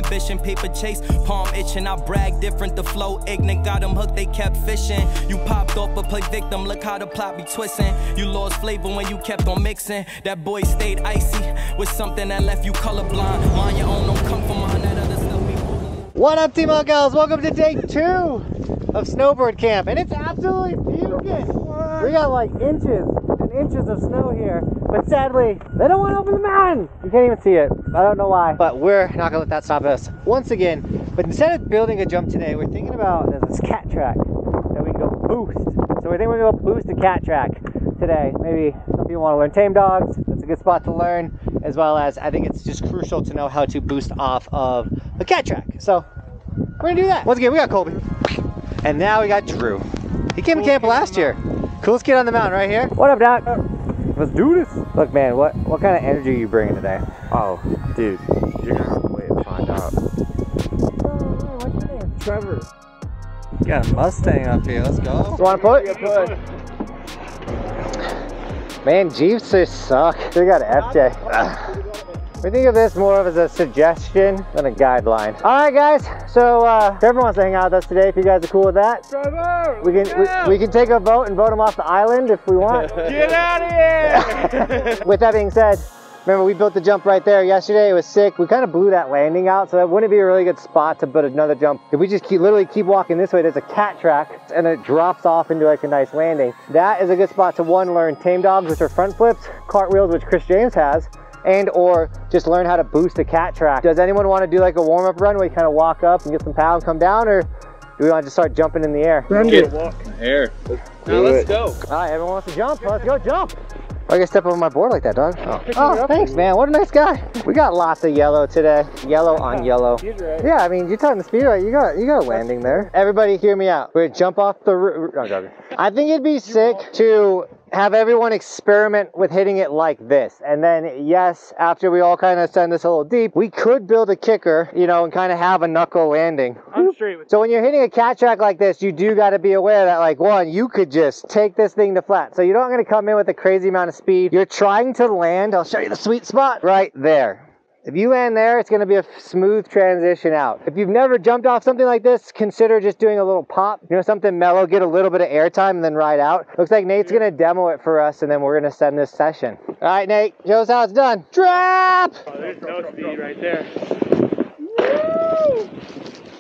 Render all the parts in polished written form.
ambition, paper chase, palm itching. I brag different, the flow ignorant, got them hooked, they kept fishing. You popped off but play victim, look how the plot be twisting. You lost flavor when you kept on mixing. That boy stayed icy with something that left you colorblind. Mind your own, don't come from mine, that other stuff. What up, Team Buckhouse? Welcome to day 2 of Snowboard Camp, and it's absolutely beautiful. We got like inches and inches of snow here, but sadly, they don't want to open the mountain. You can't even see it. I don't know why, but we're not gonna let that stop us once again. But instead of building a jump today, we're thinking about this cat track that we can go boost. So we think we're gonna go boost the cat track today. Maybe some people want to learn tame dogs. That's a good spot to learn, as well as I think it's just crucial to know how to boost off of a cat track. So we're gonna do that. Once again, we got Colby, and now we got Drew. He came to camp last year. Coolest kid on the mountain right here. What up, Doc? Let's do this. Look, man, what kind of energy are you bringing today? Oh, dude, you're gonna have to wait and find out. What's your name? Trevor. You got a Mustang up here. Let's go. You want to put? Yeah, Man, Jeeps just suck. They got an FJ. We think of this more of as a suggestion than a guideline. All right, guys. So Trevor wants to hang out with us today. If you guys are cool with that, Trevor, we can take a vote and vote him off the island if we want. get out of here! With that being said, remember we built the jump right there yesterday. It was sick. We kind of blew that landing out, so that wouldn't be a really good spot to build another jump. If we just literally keep walking this way, there's a cat track and it drops off into like a nice landing. That is a good spot to learn tame dogs, which are front flips, cartwheels, which Chris James has, and or just learn how to boost a cat track. Does anyone want to do like a warm-up run where you kind of walk up and get some power and come down, or do we want to just start jumping in the air? Get walk in the air. Now let's go. All right, everyone wants to jump. Let's go jump. Why you gonna step over my board like that, dog? Oh, thanks, man. What a nice guy. We got lots of yellow today. Yellow on yellow. Right. Yeah, I mean, you're talking the speed right. You got a landing there. Everybody, hear me out. We're gonna jump off the roof. Oh, I think it'd be sick to have everyone experiment with hitting it like this, and then yes, after we all kind of send this a little deep, we could build a kicker, you know, and kind of have a knuckle landing. I'm straight with So when you're hitting a cat track like this, you do got to be aware that, like, one, you could just take this thing to flat. So you're not going to come in with a crazy amount of speed. You're trying to land. I'll show you the sweet spot right there. If you land there, it's going to be a smooth transition out. If you've never jumped off something like this, consider just doing a little pop, you know, something mellow, get a little bit of airtime and then ride out. Looks like Nate's going to demo it for us, and then we're going to send this session. All right, Nate, show us how it's done. Drop! Oh, there's no speed right there. Woo!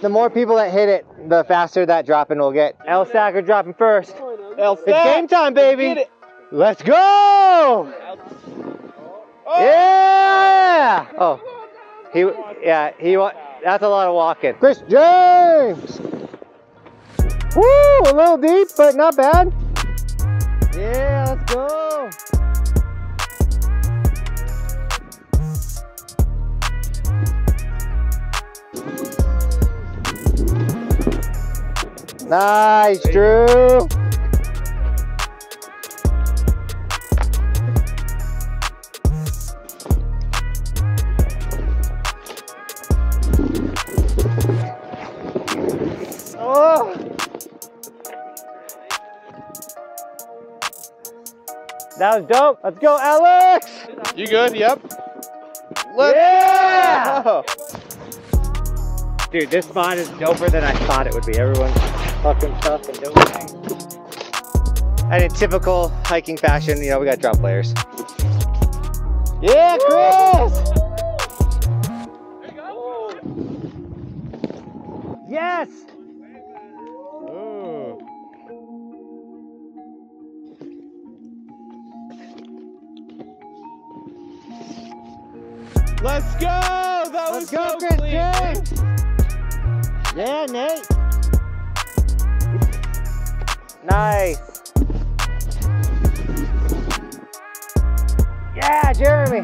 The more people that hit it, the faster that dropping will get. L Stacker dropping first. It's game time, baby. Let's go! Oh. Yeah! Oh, that's a lot of walking. Chris James! Woo, a little deep, but not bad. Yeah, let's go. Nice, Drew. Oh. That was dope. Let's go, Alex. You good? Yep. Yeah! Go. Dude, this spot is doper than I thought it would be. Everyone's fucking tough and dope. And in typical hiking fashion, you know, we got drop layers. Yeah, Chris! There you go. Yes! Ooh. Let's go! That was go, so Chris clean. James! Yeah, Nate. Nice. Yeah, Jeremy.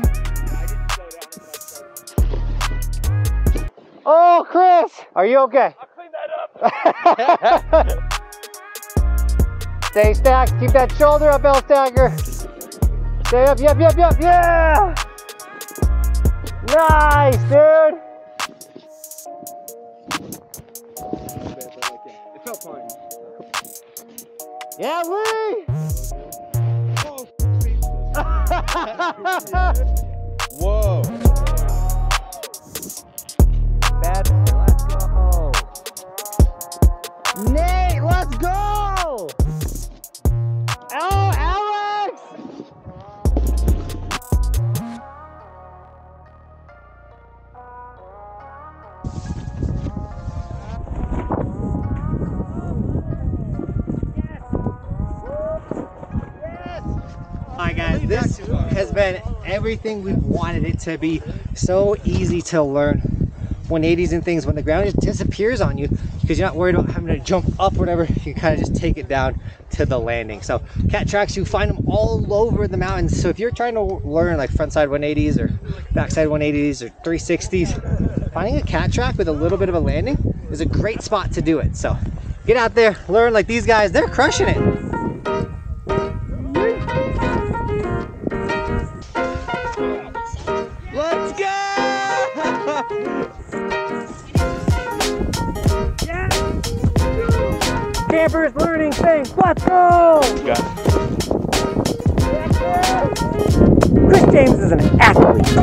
Oh, Chris, are you okay? I'll clean that up. Stay stacked. Keep that shoulder up, L Stacker. Stay up. Yep. Yeah. Nice, dude. It felt fine. Yeah, Lee. Whoa. Bad this has been everything we've wanted it to be. So easy to learn 180s and things when the ground just disappears on you because you're not worried about having to jump up or whatever. You kind of just take it down to the landing. So cat tracks, you find them all over the mountains. So if you're trying to learn like frontside 180s or backside 180s or 360s, finding a cat track with a little bit of a landing is a great spot to do it. So get out there, learn like these guys, they're crushing it. Let's go! Yeah! Campers learning things, let's go! Chris James is an athlete.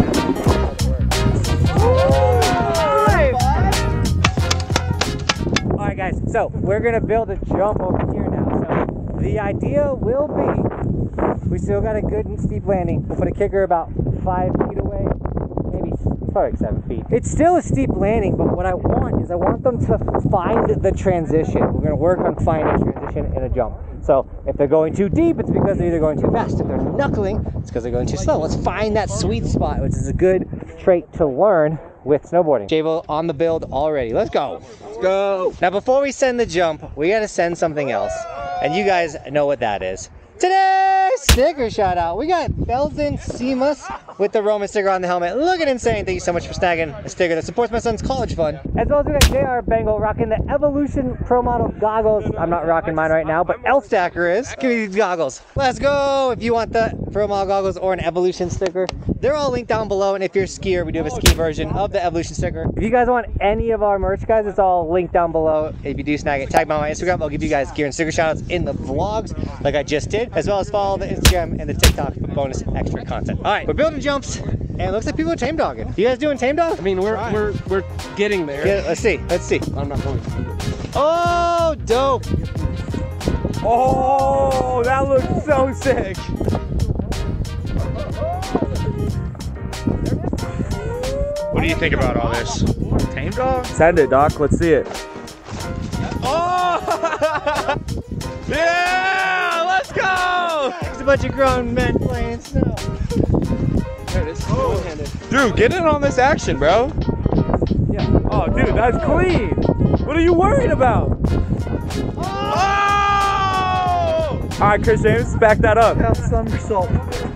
Alright guys, so we're gonna build a jump over here now. So the idea will be, we still got a good and steep landing. We'll put a kicker about 5 feet away, maybe probably like 7 feet. It's still a steep landing, but what I want is I want them to find the transition. We're gonna work on finding transition in a jump. So if they're going too deep, it's because they're either going too fast. If they're knuckling, it's because they're going too slow. Let's find that sweet spot, which is a good trait to learn with snowboarding. Javo on the build already. Let's go. Let's go. Now before we send the jump, we gotta send something else. And you guys know what that is. Today's sticker shout out. We got Belzin Seamus with the Roman sticker on the helmet. Looking insane. Thank you so much for snagging a sticker that supports my son's college fund. As well as we got JR Bengal rocking the Evolution Pro Model goggles. I'm not rocking mine right now, but L Stacker is. Give me these goggles. Let's go. If you want the Pro Model goggles or an Evolution sticker, they're all linked down below. And if you're a skier, we do have a ski version of the Evolution sticker. If you guys want any of our merch, guys, it's all linked down below. If you do snag it, tag me on my Instagram. I'll give you guys gear and sticker shout outs in the vlogs like I just did, as well as follow the Instagram and the TikTok for bonus extra content. All right, we're building jumps, and it looks like people are tame dogging. You guys doing tame dog? I mean, we're getting there. Yeah, let's see. Let's see. I'm not going. Oh, dope. Oh, that looks so sick. What do you think about all this? Tame dog? Send it, Doc. Let's see it. Oh! Yeah! Let's go! There's a bunch of grown men playing snow. There it is. Oh. Dude, get in on this action, bro. Yeah. Oh, dude, that's clean. What are you worried about? Oh! All right, Chris James, back that up. Somersault.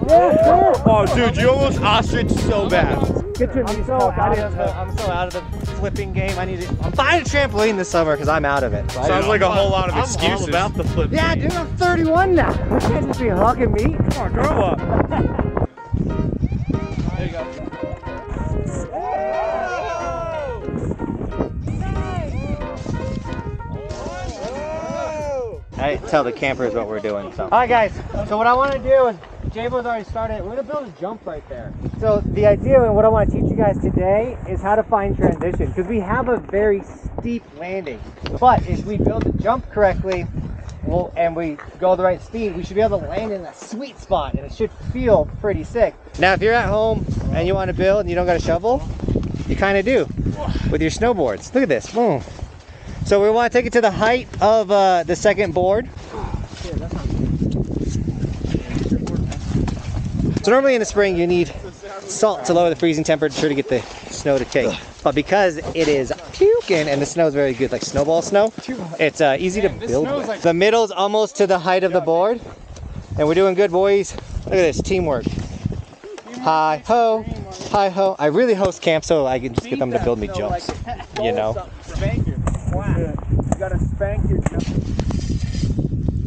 Oh, dude, you almost ostrich so bad. Get your knees I'm so out of the flipping game. I'm buying a trampoline this summer because I'm out of it. Sounds like a whole lot of excuses. I'm all about the flip. Yeah, dude, I'm 31 now. I can't just be hugging me. Come on, grow up. There you go. I tell the campers what we're doing. So. All right, guys. So what I want to do is, Javo's already started. We're gonna build a jump right there. So the idea and what I want to teach you guys today is how to find transition, because we have a very steep landing. But if we build the jump correctly, and we go the right speed, we should be able to land in that sweet spot, and it should feel pretty sick. Now, if you're at home and you want to build and you don't got a shovel, you kind of do with your snowboards. Look at this. Boom. So we want to take it to the height of the second board. So normally in the spring you need salt to lower the freezing temperature to get the snow to take. But because it is puking and the snow is very good, like snowball snow, it's easy to build with. The middle's almost to the height of the board. And we're doing good, boys. Look at this, teamwork. Hi ho, hi ho. I really host camp so I can just get them to build me jumps, you know. You gotta spank your jump.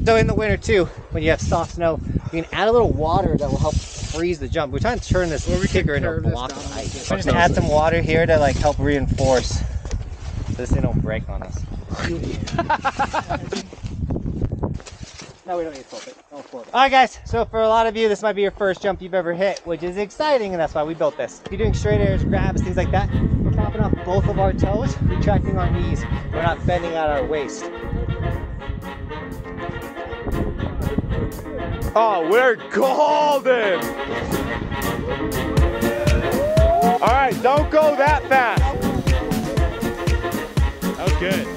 So in the winter too, when you have soft snow, you can add a little water that will help freeze the jump. We're trying to turn this kicker into a block of ice. Just add some water here to like help reinforce so this thing don't break on us. No, we don't need to flip it. Alright guys, so for a lot of you, this might be your first jump you've ever hit, which is exciting, and that's why we built this. If you're doing straight airs, grabs, things like that, we're popping off both of our toes, retracting our knees. We're not bending out our waist. Oh, we're golden! All right, don't go that fast. That was good.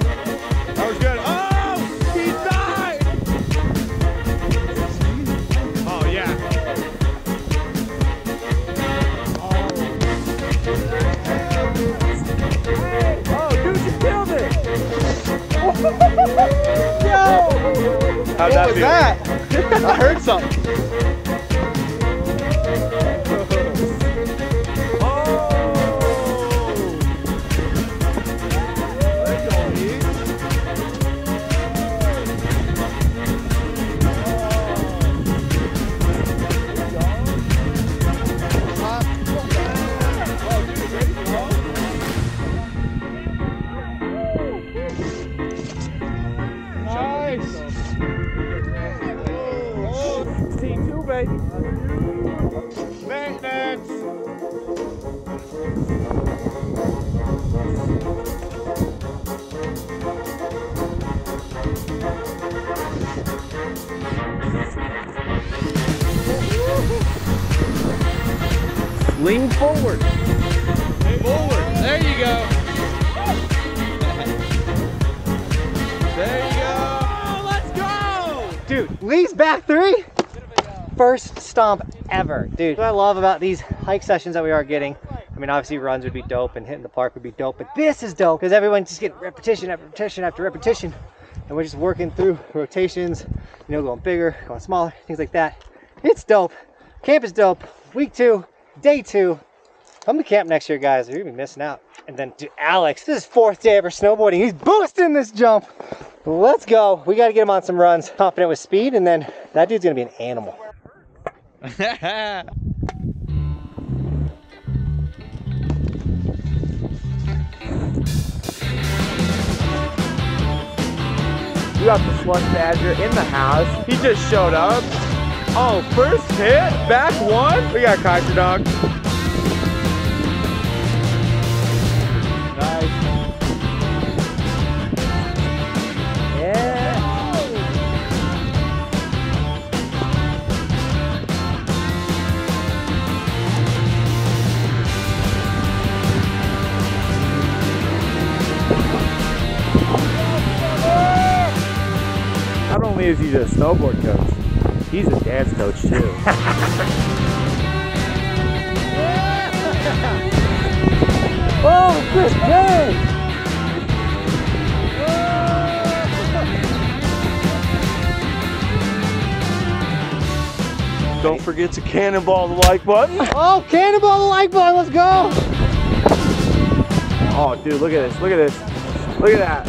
That was good. Oh, he died! Oh, yeah. How'd that feel? I heard something. Maintenance. Lean forward. Forward. There you go. There you go. Let's go. Dude, Lee's back 3. First stomp ever, dude. What I love about these hike sessions that we are getting, I mean, obviously runs would be dope and hitting the park would be dope, but this is dope because everyone's just getting repetition after repetition after repetition, and we're just working through rotations, you know, going bigger, going smaller, things like that. It's dope. Camp is dope. Week 2, day 2. Come to camp next year, guys, or you're gonna be missing out. And then, dude, Alex, this is 4th day ever snowboarding. He's boosting this jump. Let's go. We got to get him on some runs. Confident with speed, and then that dude's gonna be an animal. We got the Slush Badger in the house. He just showed up. Oh, first hit, back 1. We got Kaiser Dog. Nice. Yeah. Not only is he a snowboard coach, he's a dance coach too. Oh, Chris James! Don't forget to cannonball the like button. Oh, cannonball the like button, let's go! Oh, dude, look at this, look at this. Look at that.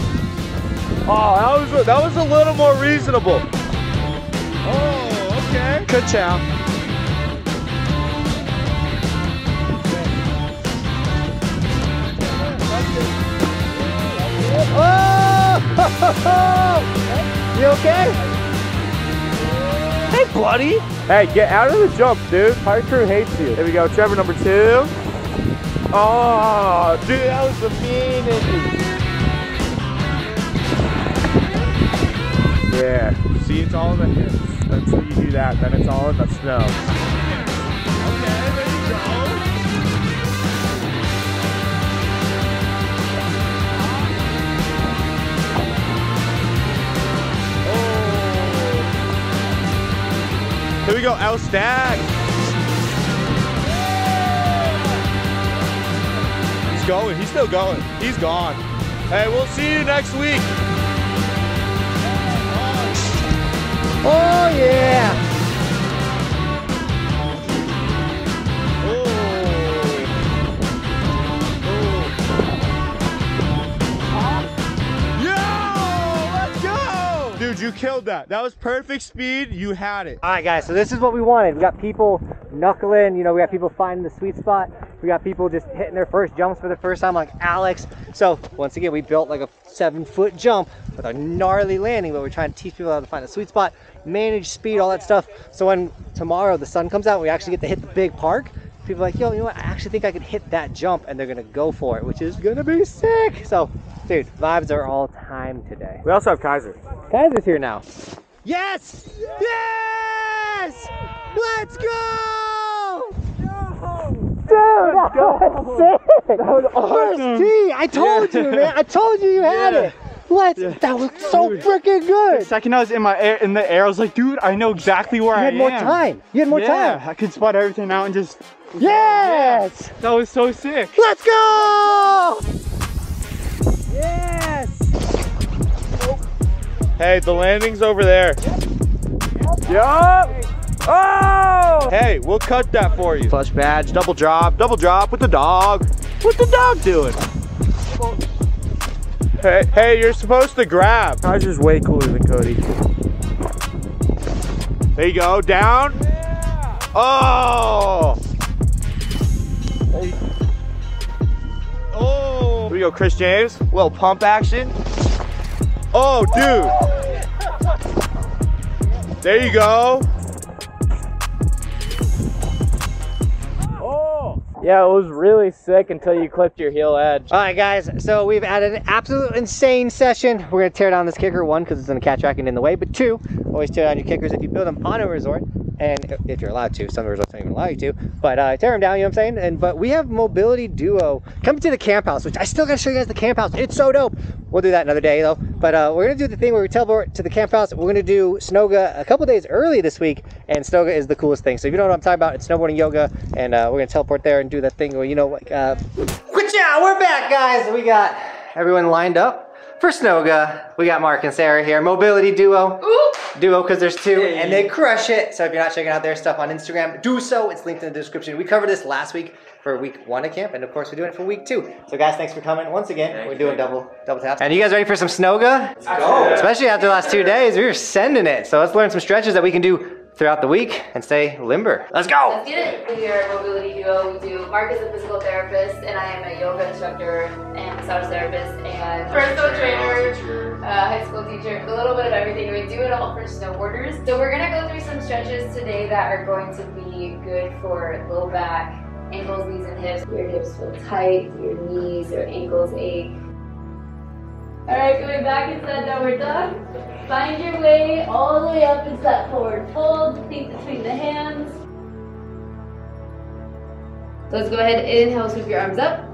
Oh, that was a little more reasonable. Oh, okay. Ka-chow. Oh! You okay? Hey, buddy. Hey, get out of the jump, dude. Pirate crew hates you. There we go, Trevor number 2. Oh, dude, that was the meanest. Yeah, see, it's all in the hips. Until you do that, then it's all in the snow. Okay, there you go. Oh. Here we go, L stack. He's going, he's still going. He's gone. Hey, we'll see you next week. Oh yeah! Yo, let's go! Dude, you killed that. That was perfect speed. You had it. All right, guys, so this is what we wanted. We got people knuckling, you know, we got people finding the sweet spot. We got people just hitting their first jumps for the first time, like Alex. So once again, we built like a 7-foot jump with a gnarly landing, but we're trying to teach people how to find a sweet spot, manage speed, all that stuff. So when tomorrow the sun comes out, we actually get to hit the big park. People are like, yo, you know what? I actually think I could hit that jump, and they're gonna go for it, which is gonna be sick. So, dude, vibes are all time today. We also have Kaiser. Kaiser's here now. Yes! Yes! Let's go! Dude, that was sick! That was awesome! First tee! I told you, man! I told you had it! That was so freaking good! The second I was in the air, I was like, dude, I know exactly where I am. You had more time! You had more time! I could spot everything out and just... Yes! That was so sick! Let's go! Yes! Hey, the landing's over there. Yup. Oh! Hey, we'll cut that for you. Clutch badge, double drop with the dog. What's the dog doing? Hey, you're supposed to grab. I was just way cooler than Cody. There you go, down. Yeah. Oh! Hey. Oh! Here we go, Chris James. A little pump action. Oh, dude. There you go. Oh! Yeah, it was really sick until you clipped your heel edge. All right, guys, so we've added an absolute insane session. We're gonna tear down this kicker, one, because it's gonna catch racket in the way, but two, always tear down your kickers if you build them on a resort, and if you're allowed to. Some resorts don't even allow you to, but tear them down, you know what I'm saying? But we have Mobility Duo coming to the camp house, which I still gotta show you guys the camp house. It's so dope. We'll do that another day though. But we're gonna do the thing where we teleport to the camp house. We're gonna do Snowga a couple days early this week, and Snowga is the coolest thing. So if you don't know what I'm talking about, it's snowboarding yoga, and we're gonna teleport there and do that thing where, you know, like, we're back, guys. We got everyone lined up for Snowga. We got Mark and Sarah here. Mobility Duo. Ooh. Duo, because there's two, and they crush it. So if you're not checking out their stuff on Instagram, do so. It's linked in the description. We covered this last week for week 1 of camp, and of course we're doing it for week 2. So guys, thanks for coming once again. We're doing double taps. And you guys ready for some Snowga? Let's go. Especially after the last 2 days, we were sending it. So let's learn some stretches that we can do throughout the week and stay limber. Let's go. Let's get it. We are Mobility Duo. We do. Mark is a physical therapist, and I am a yoga instructor and massage therapist and personal trainer, high school teacher, a little bit of everything. We do it all for snowboarders. So we're gonna go through some stretches today that are going to be good for low back, ankles, knees, and hips. Your hips feel tight, your knees, your ankles ache. All right, going back into that downward dog. Find your way all the way up into that forward fold, feet between the hands. So let's go ahead, inhale, sweep your arms up.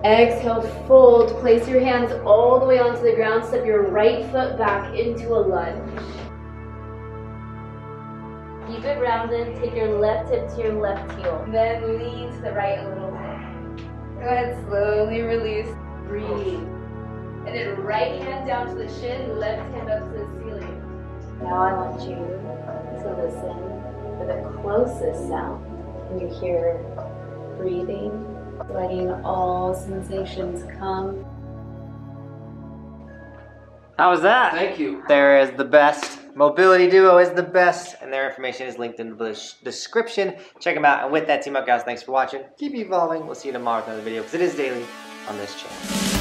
Exhale, fold, place your hands all the way onto the ground, step your right foot back into a lunge. Keep it rounded, take your left hip to your left heel. Then lean to the right a little bit. Go ahead, slowly release, breathe. And then right hand down to the shin, left hand up to the ceiling. Now I want you to listen for the closest sound. When you hear breathing, letting all sensations come. How was that? Thank you. There is the best. Mobility Duo is the best, and their information is linked in the description. Check them out. And with that, Team Up, guys, thanks for watching. Keep evolving. We'll see you tomorrow with another video, because it is daily on this channel.